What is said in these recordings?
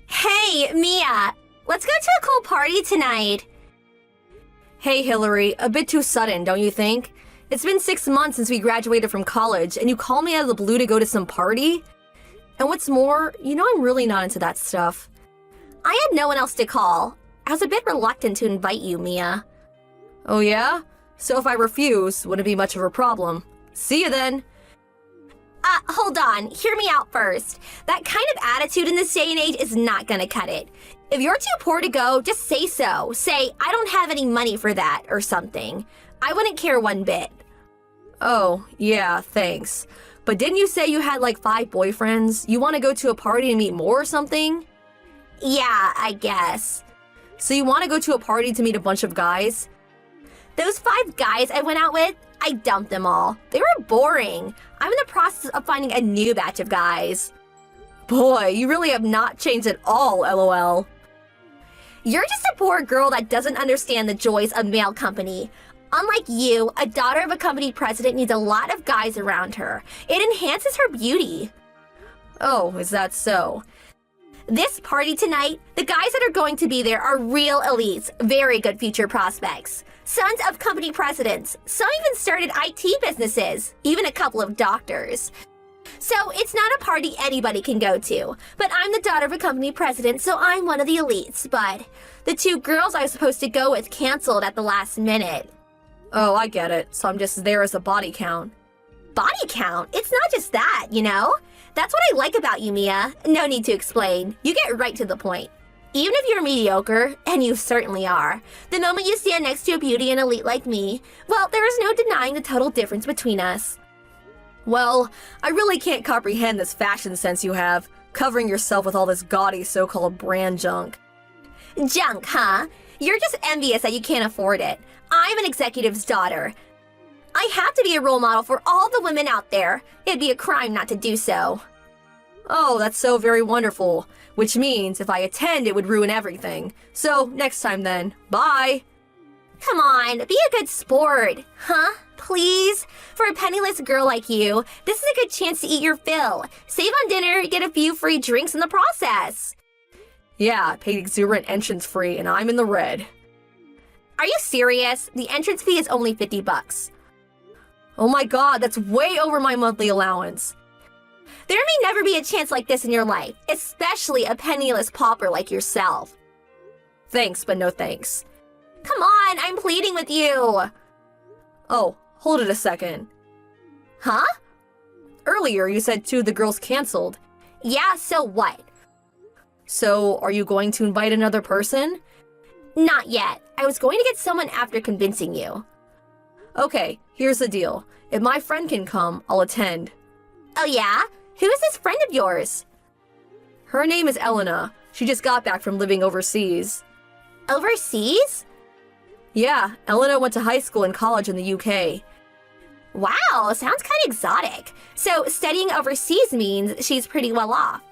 Hey, Mia! Let's go to a cool party tonight. Hey, Hillary, a bit too sudden, don't you think? It's been 6 months since we graduated from college, and you call me out of the blue to go to some party? And what's more, you know I'm really not into that stuff. I had no one else to call. I was a bit reluctant to invite you, Mia. Oh yeah? So if I refuse, wouldn't be much of a problem. See you then. Hold on. Hear me out first. That kind of attitude in this day and age is not gonna cut it. If you're too poor to go, just say so. Say, I don't have any money for that, or something. I wouldn't care one bit. Oh, yeah, thanks. But didn't you say you had like 5 boyfriends? You want to go to a party and meet more or something? Yeah, I guess. So you want to go to a party to meet a bunch of guys? Those 5 guys I went out with, I dumped them all. They were boring. I'm in the process of finding a new batch of guys. Boy, you really have not changed at all, LOL. You're just a poor girl that doesn't understand the joys of male company. Unlike you, a daughter of a company president needs a lot of guys around her. It enhances her beauty. Oh, is that so? This party tonight, the guys that are going to be there are real elites, very good future prospects. Sons of company presidents. Some even started IT businesses, even a couple of doctors. So it's not a party anybody can go to. But I'm the daughter of a company president, so I'm one of the elites. But the 2 girls I was supposed to go with canceled at the last minute. Oh, I get it. So I'm just there as a body count. Body count? It's not just that, you know? That's what I like about you, Mia. No need to explain. You get right to the point. Even if you're mediocre, and you certainly are, the moment you stand next to a beauty and elite like me, well, there is no denying the total difference between us. Well, I really can't comprehend this fashion sense you have, covering yourself with all this gaudy so-called brand junk. Junk, huh? You're just envious that you can't afford it. I'm an executive's daughter. I have to be a role model for all the women out there. It'd be a crime not to do so. Oh, that's so very wonderful. Which means if I attend, it would ruin everything. So, next time then. Bye! Come on, be a good sport. Huh? Please? For a penniless girl like you, this is a good chance to eat your fill. Save on dinner, get a few free drinks in the process. Yeah, paid exuberant entrance fee, and I'm in the red. Are you serious? The entrance fee is only $50. Oh my god, that's way over my monthly allowance. There may never be a chance like this in your life, especially a penniless pauper like yourself. Thanks, but no thanks. Come on, I'm pleading with you. Oh, hold it a second. Huh? Earlier, you said 2 of the girls canceled. Yeah, so what? So, are you going to invite another person? Not yet. I was going to get someone after convincing you. Okay, here's the deal. If my friend can come, I'll attend. Oh yeah? Who is this friend of yours? Her name is Elena. She just got back from living overseas. Overseas? Yeah, Elena went to high school and college in the UK. Wow, sounds kind of exotic. So studying overseas means she's pretty well off.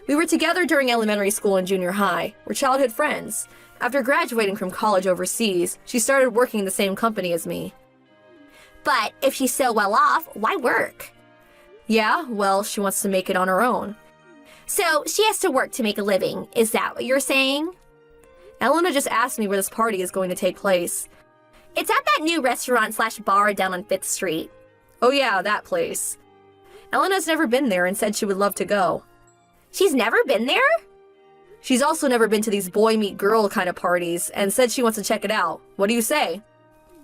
We were together during elementary school and junior high. We're childhood friends. After graduating from college overseas, she started working in the same company as me. But if she's so well off, why work? Yeah, well, she wants to make it on her own. So she has to work to make a living, is that what you're saying? Elena just asked me where this party is going to take place. It's at that new restaurant/bar down on 5th Street. Oh yeah, that place. Elena's never been there and said she would love to go. She's never been there? She's also never been to these boy meet girl kind of parties and said she wants to check it out. What do you say?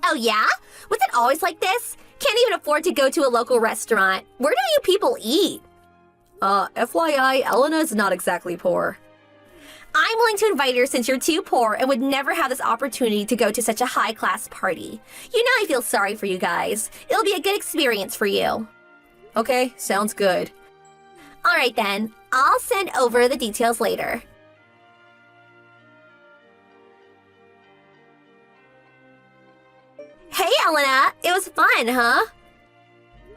Oh yeah? Was it always like this? Can't even afford to go to a local restaurant. Where do you people eat? FYI, Elena's not exactly poor. I'm willing to invite her since you're too poor and would never have this opportunity to go to such a high-class party. You know I feel sorry for you guys. It'll be a good experience for you. Okay, sounds good. Alright then, I'll send over the details later. Hey Elena, it was fun, huh?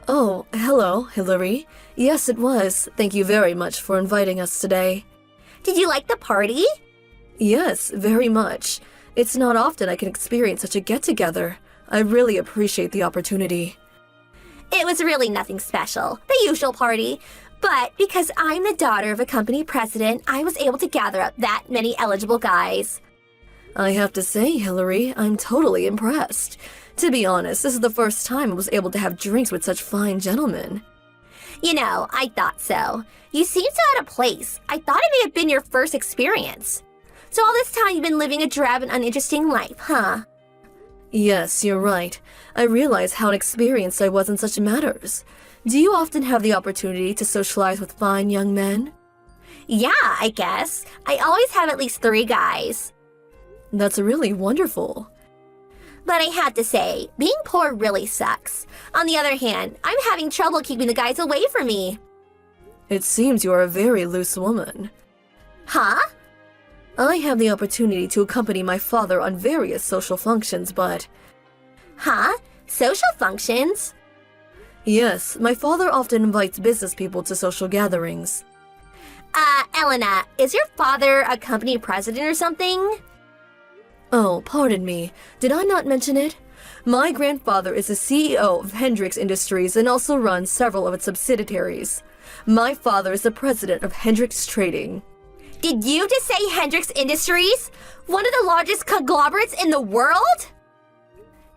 Oh, hello, Hillary. Yes, it was. Thank you very much for inviting us today. Did you like the party? Yes, very much. It's not often I can experience such a get-together. I really appreciate the opportunity. It was really nothing special. The usual party. But because I'm the daughter of a company president, I was able to gather up that many eligible guys. I have to say, Hillary, I'm totally impressed. To be honest, this is the first time I was able to have drinks with such fine gentlemen. You know, I thought so. You seem so out of place. I thought it may have been your first experience. So all this time you've been living a drab and uninteresting life, huh? Yes, you're right. I realize how inexperienced I was in such matters. Do you often have the opportunity to socialize with fine young men? Yeah, I guess. I always have at least 3 guys. That's really wonderful. But I have to say, being poor really sucks. On the other hand, I'm having trouble keeping the guys away from me. It seems you are a very loose woman. Huh? I have the opportunity to accompany my father on various social functions, but... Huh? Social functions? Yes, my father often invites business people to social gatherings. Elena, is your father a company president or something? Oh, pardon me. Did I not mention it? My grandfather is the CEO of Hendrix Industries and also runs several of its subsidiaries. My father is the president of Hendrix Trading. Did you just say Hendrix Industries? One of the largest conglomerates in the world?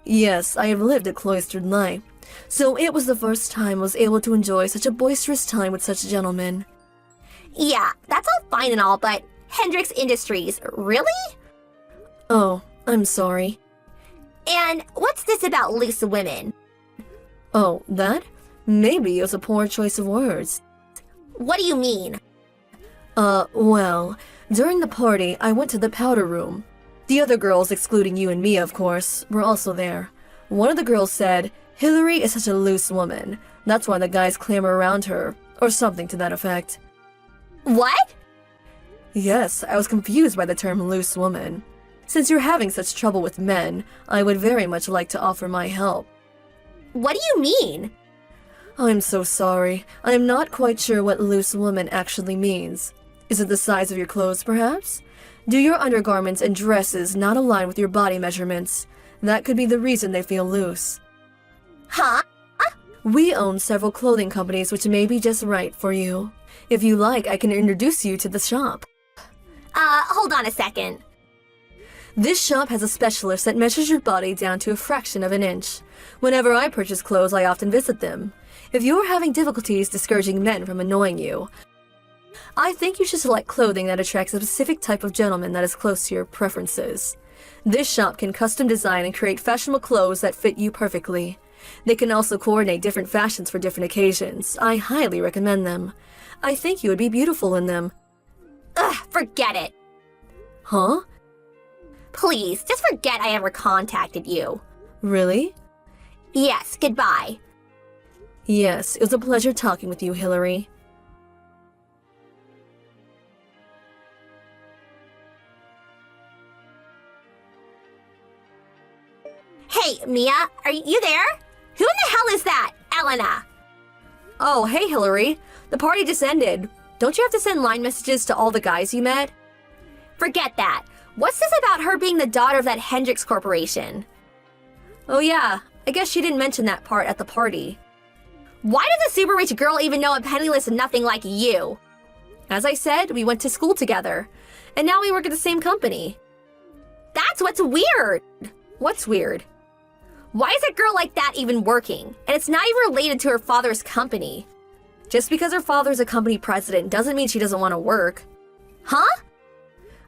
Yes, I have lived a cloistered life, so it was the first time I was able to enjoy such a boisterous time with such gentlemen. Yeah, that's all fine and all, but Hendrix Industries, really? Oh, I'm sorry. And what's this about loose women? Oh, that? Maybe it was a poor choice of words. What do you mean? Well, during the party, I went to the powder room. The other girls, excluding you and me, of course, were also there. One of the girls said, "Hillary is such a loose woman. That's why the guys clamor around her," or something to that effect. What? Yes, I was confused by the term loose woman. Since you're having such trouble with men, I would very much like to offer my help. What do you mean? I'm so sorry. I am not quite sure what loose woman actually means. Is it the size of your clothes, perhaps? Do your undergarments and dresses not align with your body measurements? That could be the reason they feel loose. Huh? We own several clothing companies which may be just right for you. If you like, I can introduce you to the shop. Hold on a second. This shop has a specialist that measures your body down to a fraction of an inch. Whenever I purchase clothes, I often visit them. If you're having difficulties discouraging men from annoying you, I think you should select clothing that attracts a specific type of gentleman that is close to your preferences. This shop can custom design and create fashionable clothes that fit you perfectly. They can also coordinate different fashions for different occasions. I highly recommend them. I think you would be beautiful in them. Ugh, forget it. Huh? Please, just forget I ever contacted you. Really? Yes, goodbye. Yes, it was a pleasure talking with you, Hillary. Hey, Mia, are you there? Who in the hell is that? Elena. Oh, hey, Hillary. The party just ended. Don't you have to send line messages to all the guys you met? Forget that. What's this about her being the daughter of that Hendrix Corporation? Oh yeah, I guess she didn't mention that part at the party. Why does a super rich girl even know a penniless nothing like you? As I said, we went to school together, and now we work at the same company. That's what's weird. What's weird? Why is a girl like that even working? And it's not even related to her father's company. Just because her father's a company president doesn't mean she doesn't want to work. Huh?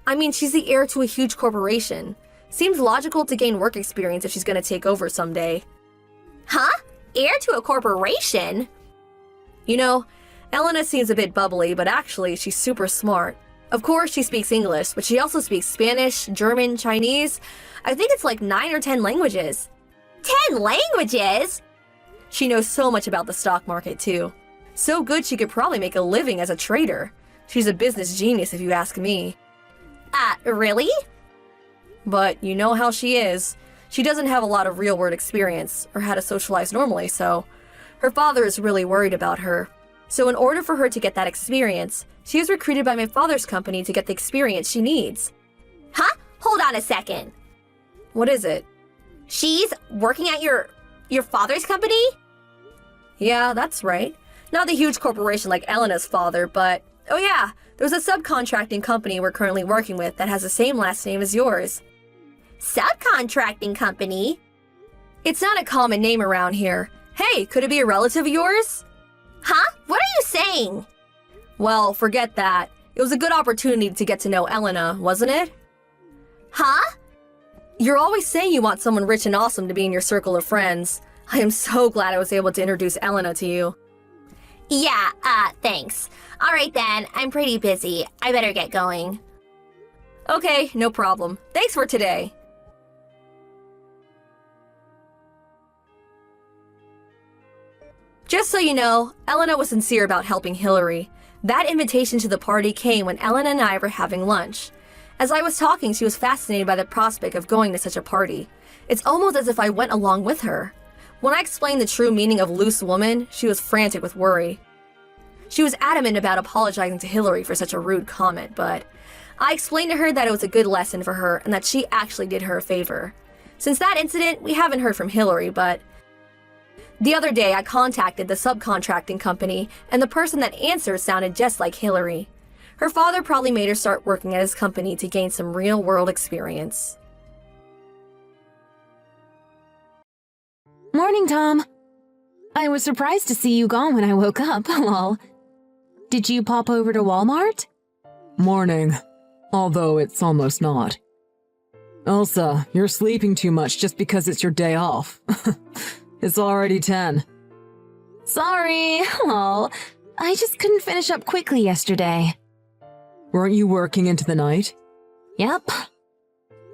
I mean, she's the heir to a huge corporation. Seems logical to gain work experience if she's going to take over someday. Huh? Heir to a corporation? You know, Elena seems a bit bubbly, but actually she's super smart. Of course, she speaks English, but she also speaks Spanish, German, Chinese. I think it's like 9 or 10 languages. 10 languages? She knows so much about the stock market, too. So good she could probably make a living as a trader. She's a business genius if you ask me. Really? But you know how she is. She doesn't have a lot of real-world experience, or how to socialize normally, so her father is really worried about her. So in order for her to get that experience, she is recruited by my father's company to get the experience she needs. Huh? Hold on a second. What is it? She's working at your father's company? Yeah, that's right. Not the huge corporation like Elena's father, but oh yeah, there's a subcontracting company we're currently working with that has the same last name as yours. Subcontracting company? It's not a common name around here. Hey, could it be a relative of yours? Huh? What are you saying? Well, forget that. It was a good opportunity to get to know Elena, wasn't it? Huh? You're always saying you want someone rich and awesome to be in your circle of friends. I am so glad I was able to introduce Elena to you. Yeah, thanks. All right then, I'm pretty busy. I better get going. Okay, no problem. Thanks for today. Just so you know, Elena was sincere about helping Hillary. That invitation to the party came when Elena and I were having lunch. As I was talking, she was fascinated by the prospect of going to such a party. It's almost as if I went along with her. When I explained the true meaning of loose woman, she was frantic with worry. She was adamant about apologizing to Hillary for such a rude comment, but I explained to her that it was a good lesson for her and that she actually did her a favor. Since that incident, we haven't heard from Hillary, but the other day I contacted the subcontracting company, and the person that answered sounded just like Hillary. Her father probably made her start working at his company to gain some real-world experience. Morning, Tom. I was surprised to see you gone when I woke up, lol. Did you pop over to Walmart? Morning. Although it's almost not. Elsa, you're sleeping too much just because it's your day off. It's already 10. Sorry, lol. I just couldn't finish up quickly yesterday. Weren't you working into the night? Yep.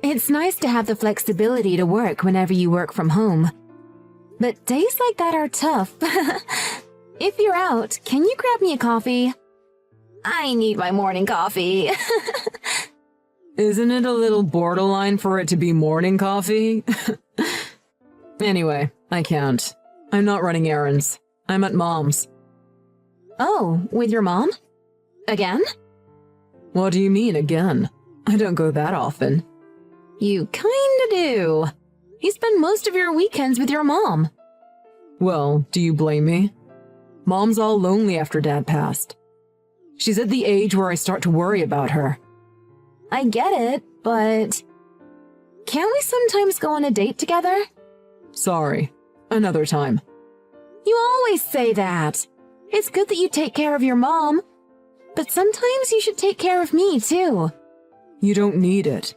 It's nice to have the flexibility to work whenever you work from home. But days like that are tough. If you're out, can you grab me a coffee? I need my morning coffee. Isn't it a little borderline for it to be morning coffee? Anyway, I can't. I'm not running errands. I'm at Mom's. Oh, with your mom? Again? What do you mean, again? I don't go that often. You kinda do. You spend most of your weekends with your mom. Well, do you blame me? Mom's all lonely after Dad passed. She's at the age where I start to worry about her. I get it, but can't we sometimes go on a date together? Sorry. Another time. You always say that. It's good that you take care of your mom, but sometimes you should take care of me, too. You don't need it.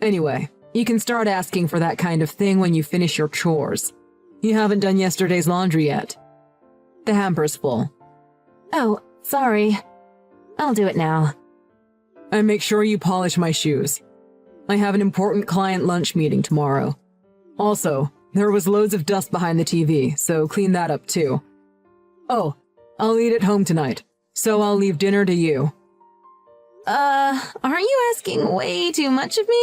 Anyway, you can start asking for that kind of thing when you finish your chores. You haven't done yesterday's laundry yet. The hamper's full. Oh, sorry. I'll do it now. And make sure you polish my shoes. I have an important client lunch meeting tomorrow. Also, there was loads of dust behind the TV, so clean that up too. Oh, I'll eat at home tonight, so I'll leave dinner to you. Aren't you asking way too much of me?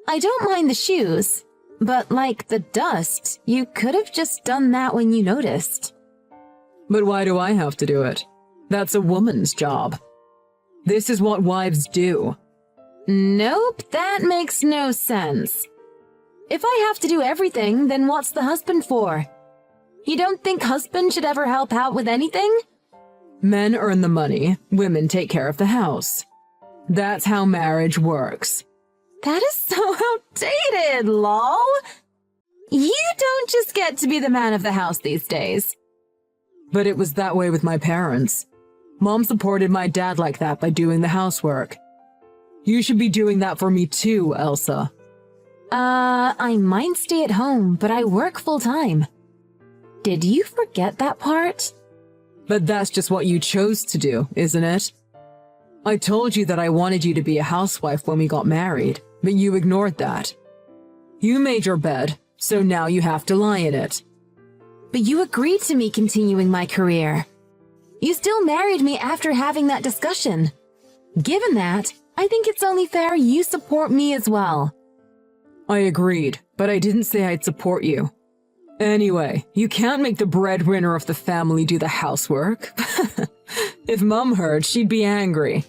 I don't mind the shoes, but like the dust, you could have just done that when you noticed. But why do I have to do it? That's a woman's job. This is what wives do. Nope, that makes no sense. If I have to do everything, then what's the husband for? You don't think husband should ever help out with anything? Men earn the money, women take care of the house. That's how marriage works. That is so outdated, lol. You don't just get to be the man of the house these days. But it was that way with my parents. Mom supported my dad like that by doing the housework. You should be doing that for me too, Elsa. I might stay at home, but I work full-time. Did you forget that part? But that's just what you chose to do, isn't it? I told you that I wanted you to be a housewife when we got married, but you ignored that. You made your bed, so now you have to lie in it. But you agreed to me continuing my career. You still married me after having that discussion. Given that, I think it's only fair you support me as well. I agreed, but I didn't say I'd support you. Anyway, you can't make the breadwinner of the family do the housework. If Mom heard, she'd be angry.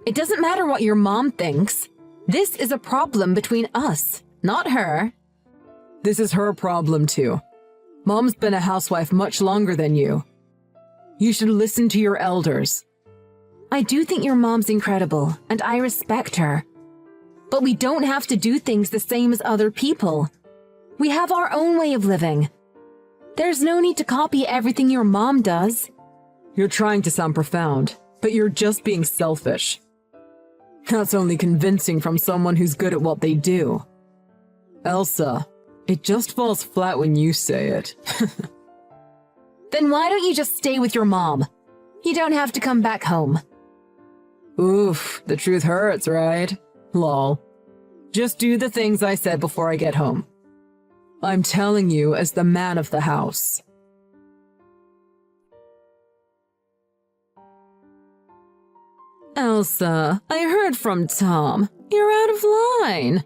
It doesn't matter what your mom thinks. This is a problem between us, not her. This is her problem too. Mom's been a housewife much longer than you. You should listen to your elders. I do think your mom's incredible, and I respect her. But we don't have to do things the same as other people. We have our own way of living. There's no need to copy everything your mom does. You're trying to sound profound, but you're just being selfish. That's only convincing from someone who's good at what they do. Elsa, it just falls flat when you say it. Then why don't you just stay with your mom? You don't have to come back home. Oof, the truth hurts, right? Lol. Just do the things I said before I get home. I'm telling you as the man of the house. Elsa, I heard from Tom. You're out of line.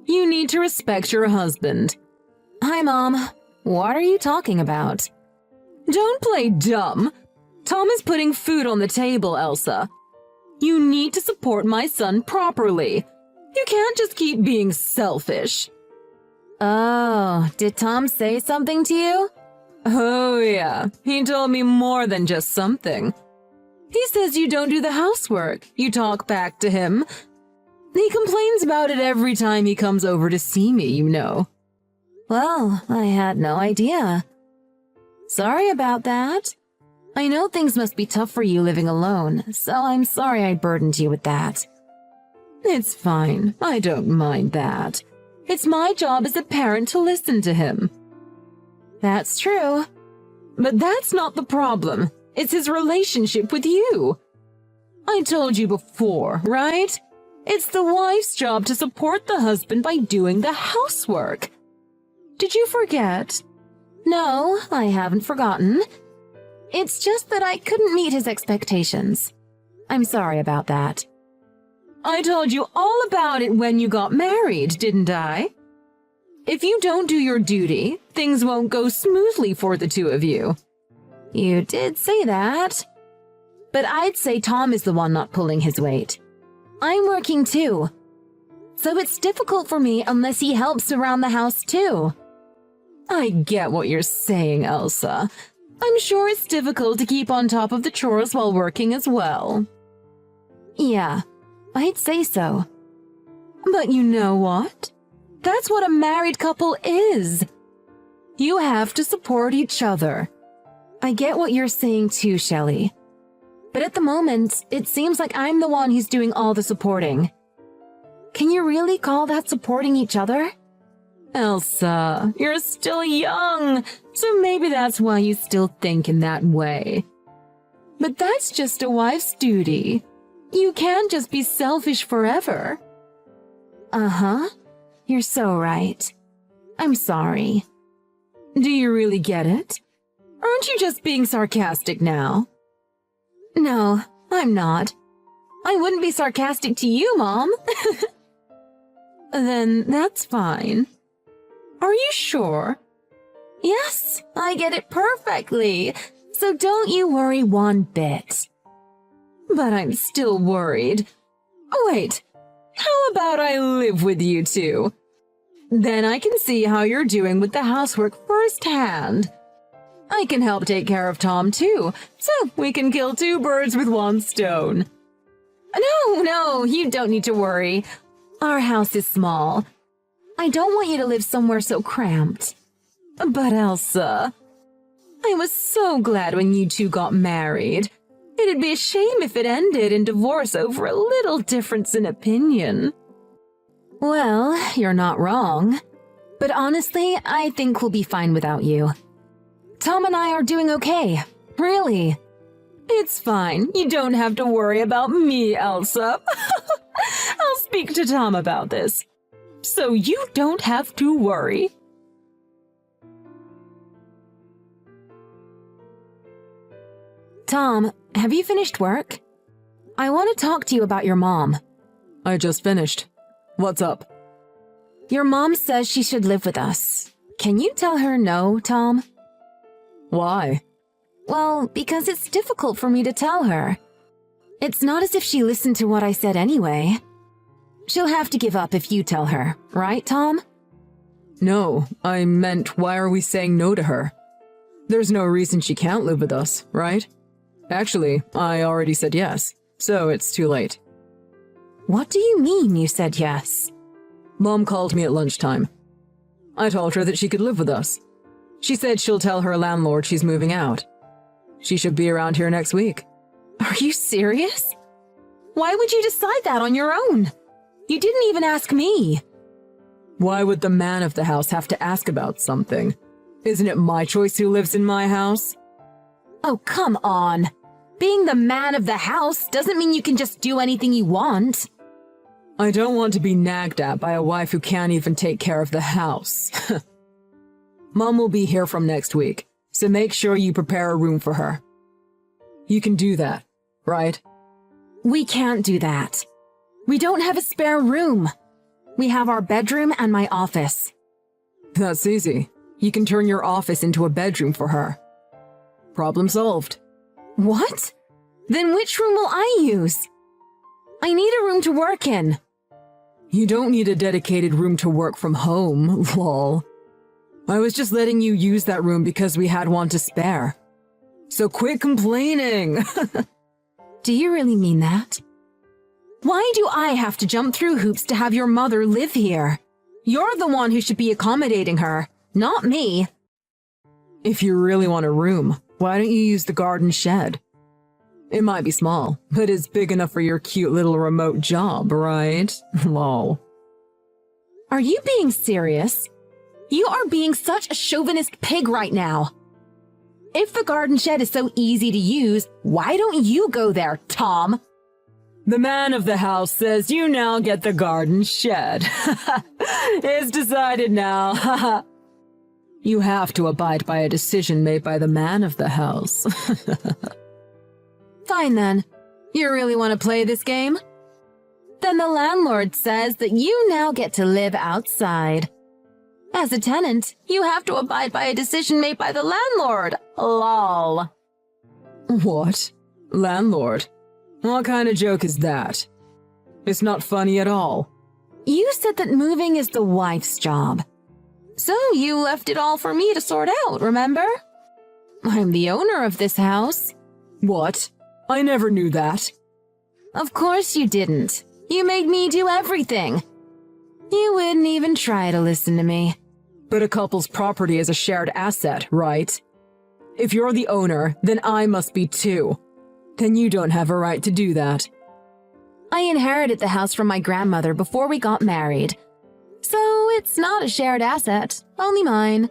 You need to respect your husband. Hi, Mom. What are you talking about? Don't play dumb. Tom is putting food on the table, Elsa. You need to support my son properly. You can't just keep being selfish. Oh, did Tom say something to you? Oh, yeah. He told me more than just something. He says you don't do the housework. You talk back to him. He complains about it every time he comes over to see me, you know. Well, I had no idea. Sorry about that. I know things must be tough for you living alone, so I'm sorry I burdened you with that. It's fine. I don't mind that. It's my job as a parent to listen to him. That's true. But that's not the problem. It's his relationship with you. I told you before, right? It's the wife's job to support the husband by doing the housework. Did you forget? No, I haven't forgotten. It's just that I couldn't meet his expectations. I'm sorry about that. I told you all about it when you got married, didn't I? If you don't do your duty, things won't go smoothly for the two of you. You did say that. But I'd say Tom is the one not pulling his weight. I'm working too. So it's difficult for me unless he helps around the house too. I get what you're saying, Elsa. I'm sure it's difficult to keep on top of the chores while working as well. Yeah, I'd say so. But you know what? That's what a married couple is. You have to support each other. I get what you're saying too, Shelley. But at the moment, it seems like I'm the one who's doing all the supporting. Can you really call that supporting each other? Elsa, you're still young, so maybe that's why you still think in that way. But that's just a wife's duty. You can't just be selfish forever. Uh-huh. You're so right. I'm sorry. Do you really get it? Aren't you just being sarcastic now? No, I'm not. I wouldn't be sarcastic to you, Mom. Then that's fine. Are you sure? Yes, I get it perfectly. So don't you worry one bit. But I'm still worried. Wait, how about I live with you two? Then I can see how you're doing with the housework firsthand. I can help take care of Tom too, so we can kill two birds with one stone. No, you don't need to worry. Our house is small. I don't want you to live somewhere so cramped. But Elsa, I was so glad when you two got married. It'd be a shame if it ended in divorce over a little difference in opinion. Well, you're not wrong. But honestly, I think we'll be fine without you. Tom and I are doing okay. Really. It's fine. You don't have to worry about me, Elsa. I'll speak to Tom about this. So you don't have to worry. Tom, have you finished work? I want to talk to you about your mom. I just finished. What's up? Your mom says she should live with us. Can you tell her no, Tom? Why? Well, because it's difficult for me to tell her. It's not as if she listened to what I said anyway. She'll have to give up if you tell her, right, Tom? No, I meant why are we saying no to her? There's no reason she can't live with us, right? Actually, I already said yes, so it's too late. What do you mean you said yes? Mom called me at lunchtime. I told her that she could live with us. She said she'll tell her landlord she's moving out. She should be around here next week. Are you serious? Why would you decide that on your own? You didn't even ask me. Why would the man of the house have to ask about something? Isn't it my choice who lives in my house? Oh, come on. Being the man of the house doesn't mean you can just do anything you want. I don't want to be nagged at by a wife who can't even take care of the house. Mom will be here from next week, so make sure you prepare a room for her. You can do that, right? We can't do that. We don't have a spare room. We have our bedroom and my office. That's easy. You can turn your office into a bedroom for her. Problem solved. What? Then which room will I use? I need a room to work in. You don't need a dedicated room to work from home, lol. I was just letting you use that room because we had one to spare. So quit complaining! Do you really mean that? Why do I have to jump through hoops to have your mother live here? You're the one who should be accommodating her, not me. If you really want a room, why don't you use the garden shed? It might be small, but it's big enough for your cute little remote job, right? Lol. Are you being serious? You are being such a chauvinist pig right now. If the garden shed is so easy to use, why don't you go there, Tom? The man of the house says you now get the garden shed. It's decided now. You have to abide by a decision made by the man of the house. Fine then. You really want to play this game? Then the landlord says that you now get to live outside. As a tenant, you have to abide by a decision made by the landlord. Lol. What? Landlord? What kind of joke is that? It's not funny at all. You said that moving is the wife's job. So you left it all for me to sort out, remember? I'm the owner of this house. What? I never knew that. Of course you didn't. You made me do everything. You wouldn't even try to listen to me. But a couple's property is a shared asset, right? If you're the owner, then I must be too. Then you don't have a right to do that. I inherited the house from my grandmother before we got married. So it's not a shared asset, only mine.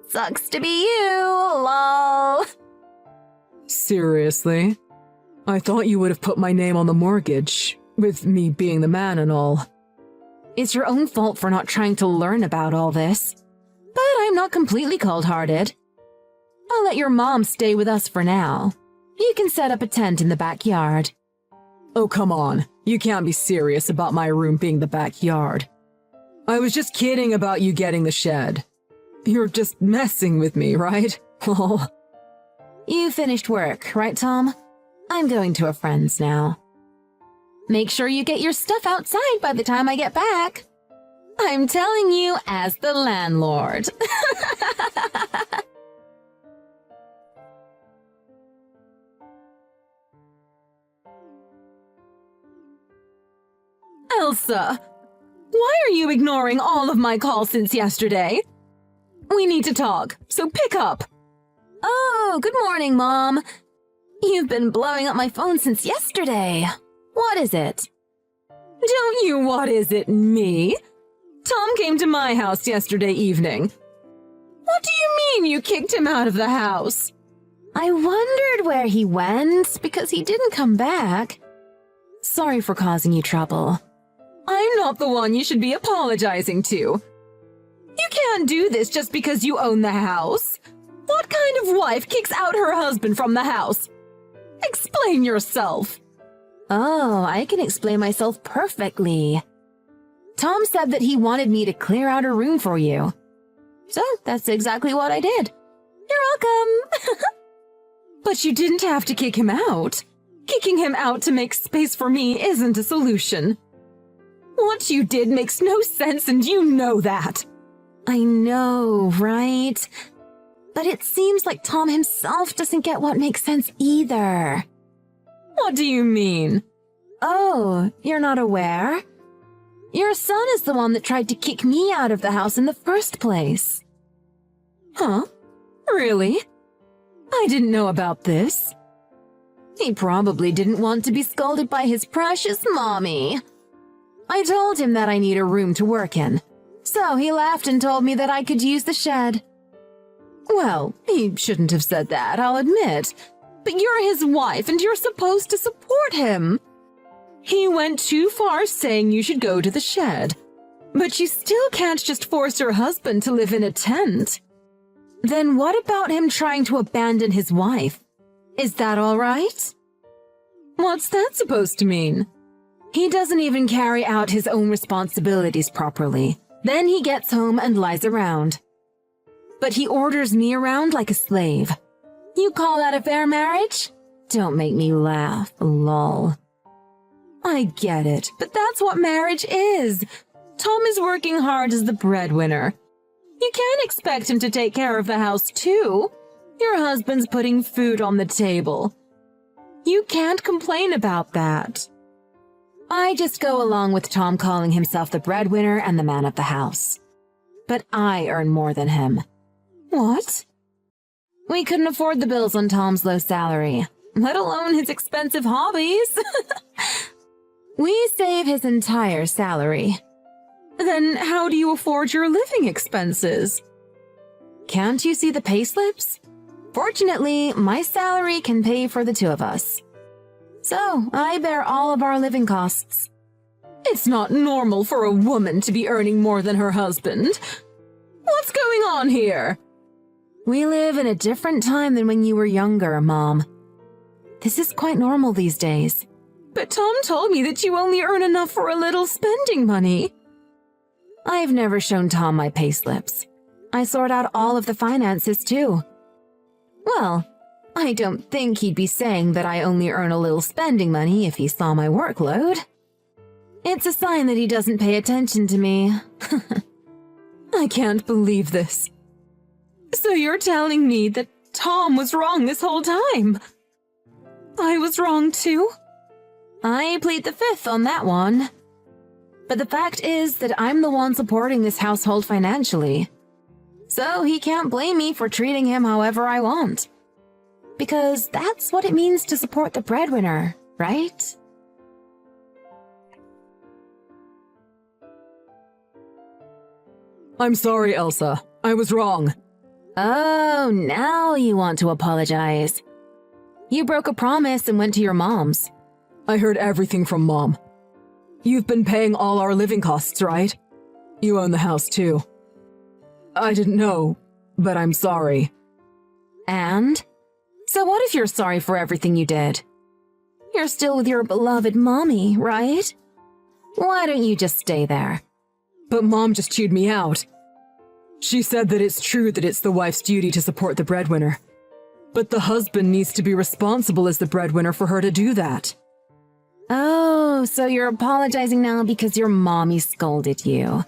Sucks to be you, lol. Seriously? I thought you would have put my name on the mortgage, with me being the man and all. It's your own fault for not trying to learn about all this. But I'm not completely cold-hearted. I'll let your mom stay with us for now. You can set up a tent in the backyard. Oh, come on. You can't be serious about my room being the backyard. I was just kidding about you getting the shed. You're just messing with me, right? Oh. You finished work, right, Tom? I'm going to a friend's now. Make sure you get your stuff outside by the time I get back. I'm telling you as the landlord. Elsa, why are you ignoring all of my calls since yesterday? We need to talk, so pick up. Oh, good morning, Mom. You've been blowing up my phone since yesterday. What is it? Don't you what is it me? Tom came to my house yesterday evening. What do you mean you kicked him out of the house? I wondered where he went because he didn't come back. Sorry for causing you trouble. I'm not the one you should be apologizing to. You can't do this just because you own the house. What kind of wife kicks out her husband from the house? Explain yourself. Oh, I can explain myself perfectly. Tom said that he wanted me to clear out a room for you. So that's exactly what I did. You're welcome. But you didn't have to kick him out. Kicking him out to make space for me isn't a solution. What you did makes no sense and you know that. I know, right? But it seems like Tom himself doesn't get what makes sense either. What do you mean? Oh, you're not aware? Your son is the one that tried to kick me out of the house in the first place. Huh? Really? I didn't know about this. He probably didn't want to be scolded by his precious mommy. I told him that I need a room to work in, so he laughed and told me that I could use the shed. Well, he shouldn't have said that, I'll admit. But you're his wife and you're supposed to support him. He went too far saying you should go to the shed. But you still can't just force your husband to live in a tent. Then what about him trying to abandon his wife? Is that all right? What's that supposed to mean? He doesn't even carry out his own responsibilities properly. Then he gets home and lies around. But he orders me around like a slave. You call that a fair marriage? Don't make me laugh, lol. I get it, but that's what marriage is. Tom is working hard as the breadwinner. You can't expect him to take care of the house too. Your husband's putting food on the table. You can't complain about that. I just go along with Tom calling himself the breadwinner and the man of the house. But I earn more than him. What? We couldn't afford the bills on Tom's low salary, let alone his expensive hobbies. We save his entire salary. Then how do you afford your living expenses? Can't you see the payslips? Fortunately, my salary can pay for the two of us. So, I bear all of our living costs. It's not normal for a woman to be earning more than her husband. What's going on here? We live in a different time than when you were younger, Mom. This is quite normal these days. But Tom told me that you only earn enough for a little spending money. I've never shown Tom my payslips. I sort out all of the finances, too. Well, I don't think he'd be saying that I only earn a little spending money if he saw my workload. It's a sign that he doesn't pay attention to me. I can't believe this. So you're telling me that Tom was wrong this whole time? I was wrong too? I plead the fifth on that one. But the fact is that I'm the one supporting this household financially. So he can't blame me for treating him however I want. Because that's what it means to support the breadwinner, right? I'm sorry, Elsa. I was wrong. Oh, now you want to apologize. You broke a promise and went to your mom's. I heard everything from Mom. You've been paying all our living costs, right? You own the house too. I didn't know, but I'm sorry. And? So what if you're sorry for everything you did? You're still with your beloved mommy, right? Why don't you just stay there? But Mom just chewed me out. She said that it's true that it's the wife's duty to support the breadwinner. But the husband needs to be responsible as the breadwinner for her to do that. Oh, so you're apologizing now because your mommy scolded you.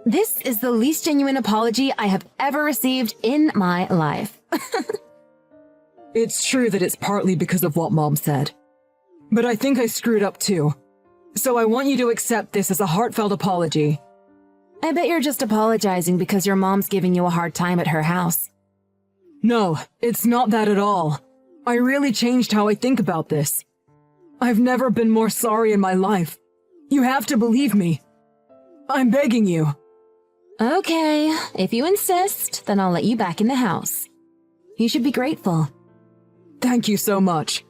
This is the least genuine apology I have ever received in my life. It's true that it's partly because of what Mom said. But I think I screwed up too. So I want you to accept this as a heartfelt apology. I bet you're just apologizing because your mom's giving you a hard time at her house. No, it's not that at all. I really changed how I think about this. I've never been more sorry in my life. You have to believe me. I'm begging you. Okay, if you insist, then I'll let you back in the house. You should be grateful. Thank you so much.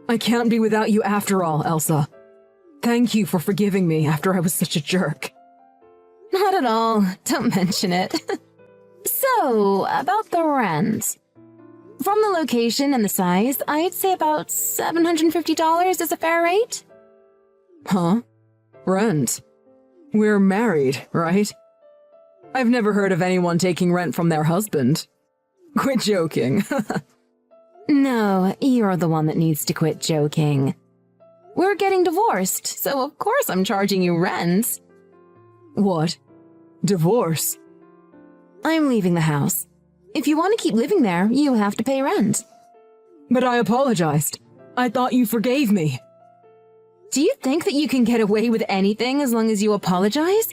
I can't be without you after all, Elsa. Thank you for forgiving me after I was such a jerk. Not at all. Don't mention it. So, about the rent. From the location and the size, I'd say about $750 is a fair rate. Huh? Rent? We're married, right? I've never heard of anyone taking rent from their husband. Quit joking. No, you're the one that needs to quit joking. We're getting divorced, so of course I'm charging you rent. What? Divorce? I'm leaving the house. If you want to keep living there, you have to pay rent. But I apologized. I thought you forgave me. Do you think that you can get away with anything as long as you apologize?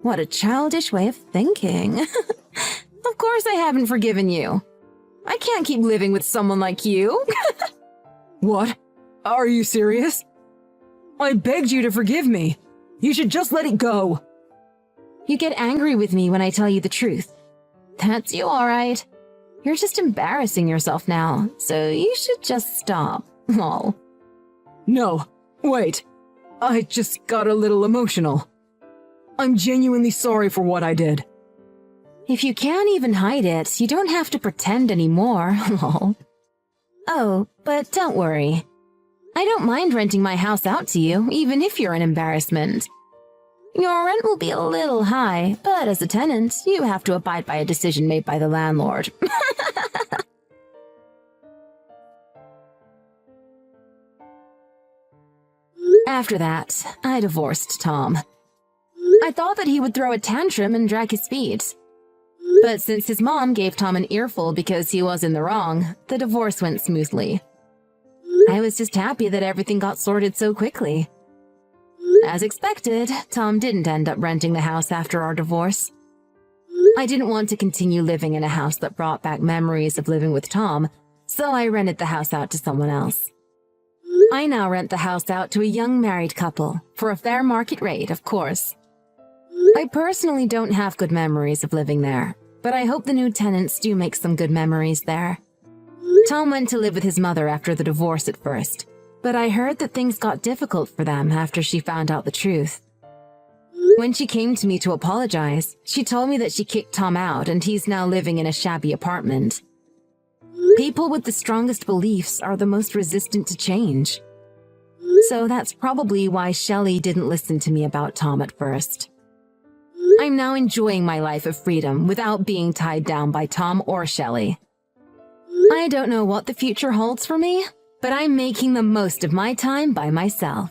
What a childish way of thinking. Of course I haven't forgiven you. I can't keep living with someone like you. What? Are you serious? I begged you to forgive me. You should just let it go. You get angry with me when I tell you the truth. That's you, all right. You're just embarrassing yourself now, so you should just stop. Lol. No, wait. I just got a little emotional. I'm genuinely sorry for what I did. If you can't even hide it, you don't have to pretend anymore. Lol. Oh, but don't worry. I don't mind renting my house out to you, even if you're an embarrassment. Your rent will be a little high, but as a tenant, you have to abide by a decision made by the landlord. After that, I divorced Tom. I thought that he would throw a tantrum and drag his feet. But since his mom gave Tom an earful because he was in the wrong, the divorce went smoothly. I was just happy that everything got sorted so quickly. As expected, Tom didn't end up renting the house after our divorce. I didn't want to continue living in a house that brought back memories of living with Tom, so I rented the house out to someone else. I now rent the house out to a young married couple, for a fair market rate, of course. I personally don't have good memories of living there, but I hope the new tenants do make some good memories there. Tom went to live with his mother after the divorce at first, but I heard that things got difficult for them after she found out the truth. When she came to me to apologize, she told me that she kicked Tom out and he's now living in a shabby apartment. People with the strongest beliefs are the most resistant to change. So that's probably why Shelley didn't listen to me about Tom at first. I'm now enjoying my life of freedom without being tied down by Tom or Shelley. I don't know what the future holds for me, but I'm making the most of my time by myself.